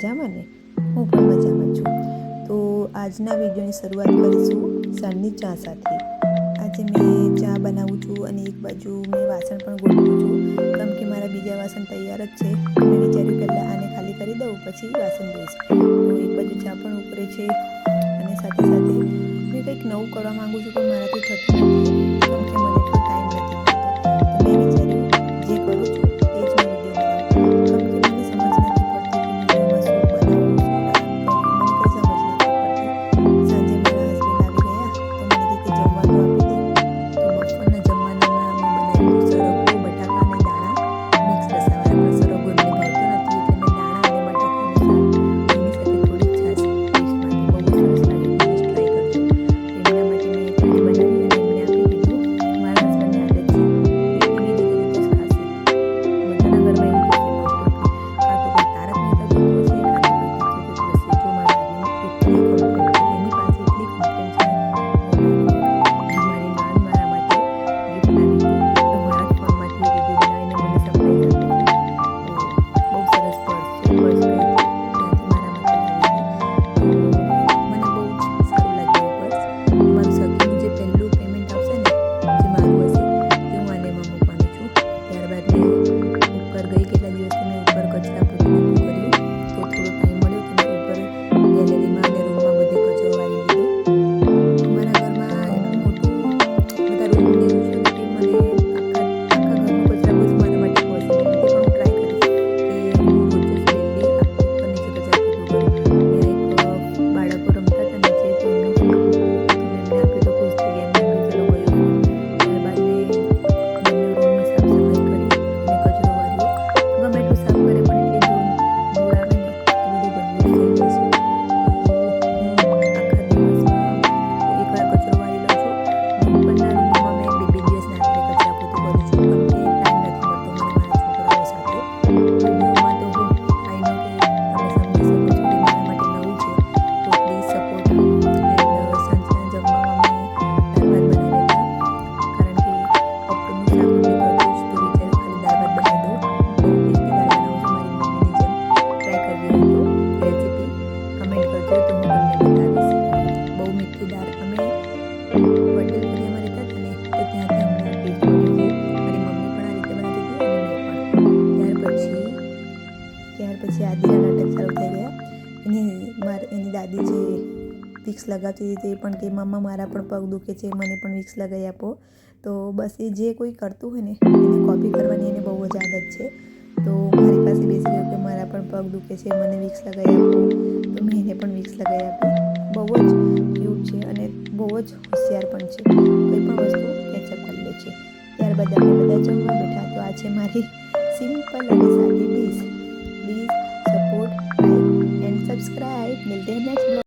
મજામાં ને? હું પણ મજામાં છું. તો આજના વિડીયોની શરૂઆત કરીશું સાંજની ચા સાથે. આજે મેં ચા બનાવું છું અને એક બાજુ મેં વાસણ પણ ગોઠવું છું, કેમ કે મારા બીજા વાસણ તૈયાર જ છે. મેં વિચાર્યું પહેલાં આને ખાલી કરી દઉં, પછી વાસણ ધોઈશ. તો એક બાજુ ચા પણ ઉકળે છે અને સાથે સાથે મેં કંઈક નવું કરવા માગું છું, પણ મારાથી થતું નથી, કેમ કે મને એટલો ટાઈમ નથી મળતો. તો મેં વિચાર્યું જે કરું છું તે જ મેં વિડીયો બનાવું, કેમ કે મને સમજ નથી પડતી કે વિડીયોમાં શું બનાવવું, શું ના કરવું, મને કંઈ સમજ નથી પડતી. સાંજે મારા હસબન્ડ આવી ગયા તો મને કે જમવાનું આપી દે. તો બપોરના જમવાનામાં મેં બનાવ્યું હતું સરગવો, બટાકા અને દાણા મિક્સ રસાવાળા. પણ સરગવો મને ભાવતો નથી, એટલે મેં દાણા અને બટાકાનું શાક, એની સાથે થોડીક છાશ ટેસ્ટ માટે. બહુ જ સરસ લાગે, તમે ટ્રાય કરજો. એમના માટે મેં કઢી બનાવી અને એમને આપી દીધું. મારા હસબન્ડને આદત છે એ ટીવી જોતા જોતા જ ખાશે. બધાના ઘરમાં એવું જ હશે મોસ્ટ ઓફલી, કાં તો કોઈ તારક મહેતા જોતું હશે, કાં તો કોઈ પિક્ચર જોતું હશે. જો મારા આદમીને એટલી કમ્પ્લેન્ટ છે, એની પાસે એટલી કમ્પ્લેન્ટ છે ને, મારી નાન મારા માટે ગિફ્ટ લાવી હતી. તો મારા જ ફોનમાંથી વિડીયો બનાવીને મને સરપ્રાઈઝ આપે છે. તો બહુ સરસ પર્સ છે. પર્સ ગઈ હતી ત્યાંથી મારા માટે લાવી હતી. તો મને બહુ જ સારું લાગ્યું એ પર્સ. મારું સગીનું જે પહેલું પેમેન્ટ આવશે ને, જે મારું હશે, તે હું આને એમાં મૂકવાની છું. ત્યારબાદ મેં ઉપર ગઈ, કેટલા દિવસથી મેં ઉપર કચરા પોતું નહોતું કર્યું, તો થોડો ટાઈમ મળ્યો તો મેં ઉપર ગેલેરીમાં અને રૂમમાં બધે કચરો વાળી લીધો. મારા ઘરમાં એટલું મોટું બધા રૂમ ને એવું છે કે મને આખા ઘરનું કચરા પોતું મારા માટે પોસિબલ નથી, પણ હું ટ્રાય કરીશ કે હું રોજ જ ડેલી ઉપર નીચે કચરા પોતું કરું. ત્યાં એક બાળકો રમતા હતા નીચે, તો એમનું ફોન તો મેં એમને આપ્યું તો ખુશ થઈ ગયા. એમને આપ્યું, ચલો ગયો ફોન. ત્યારબાદ મેં બંને રૂમની સાફ સફાઈ કરી અને કચરો વાળ્યો. ગમે એટલું સાફ કરે પણ એટલી ધૂળ આવે ને કે બધું ગંદુ જ થઈ જાય છે. તો હું આખા દિવસમાં એકવાર કચરો વાળી લઉં છું. ઉપરના રૂમમાં મેં બે દિવસના અંતરે કચરા પોતું કરું છું, કેમ કે ટાઈમ નથી મળતો મને મારા છોકરાઓ સાથે. વિડીયોમાં તો હું આઈ નો કે તમે સમજી શકો છો કે મારા માટે નવું છે, તો પ્લીઝ સપોર્ટ. એન્ડ સાંજના જમવામાં મેં દાળ ભાત બનાવ્યા હતા, કારણ કે બપોરનું શાક નથી થતું જ, તો વિચાર્યું ખાલી દાળ ભાત બનાવી દઉં. બહુ ટેસ્ટી દાળ બનાવું છું, મારી મમ્મીની જેમ. ટ્રાય કરવી હોય તો રેસીપી કમેન્ટ કરજો, તો હું તમને બતાવીશ. બહુ મીઠી દાળ. અમે પટેલ ફળિયામાં રહેતા હતા ને, તો ત્યાંથી અમને આ ટેસ્ટ મળ્યો છે. મારી મમ્મી પણ આ રીતે બનાવતી હતી અને મેં પણ. ત્યાર પછી આદિના નાટક ચાલુ થઈ ગયા. એની દાદી જે વિક્સ લગાવતી હતી તે પણ કે મમ્મા મારા પણ પગ દુખે છે, મને પણ વિક્સ લગાવી આપો. તો બસ એ જે કોઈ કરતું હોય ને એને કોપી કરવાની એને બહુ જ આદત છે. તો મારી પાસે બેસી ગયો કે મારા પણ પગ દુખે છે, મને વિક્સ લગાવી આપો. તો મેં એને પણ વિક્સ લગાવી આપી. બહુ જ ક્યુટ છે અને બહુ જ હોશિયાર પણ છે. કંઈ પણ વસ્તુ કેચઅપ કરી લે છે. ત્યારબાદ અમે બધા જમવા બેઠા. તો આ છે મારી સિમ્પલ અને સાદી dish. Please support, like and subscribe. મિલતે हैं नेक्स्ट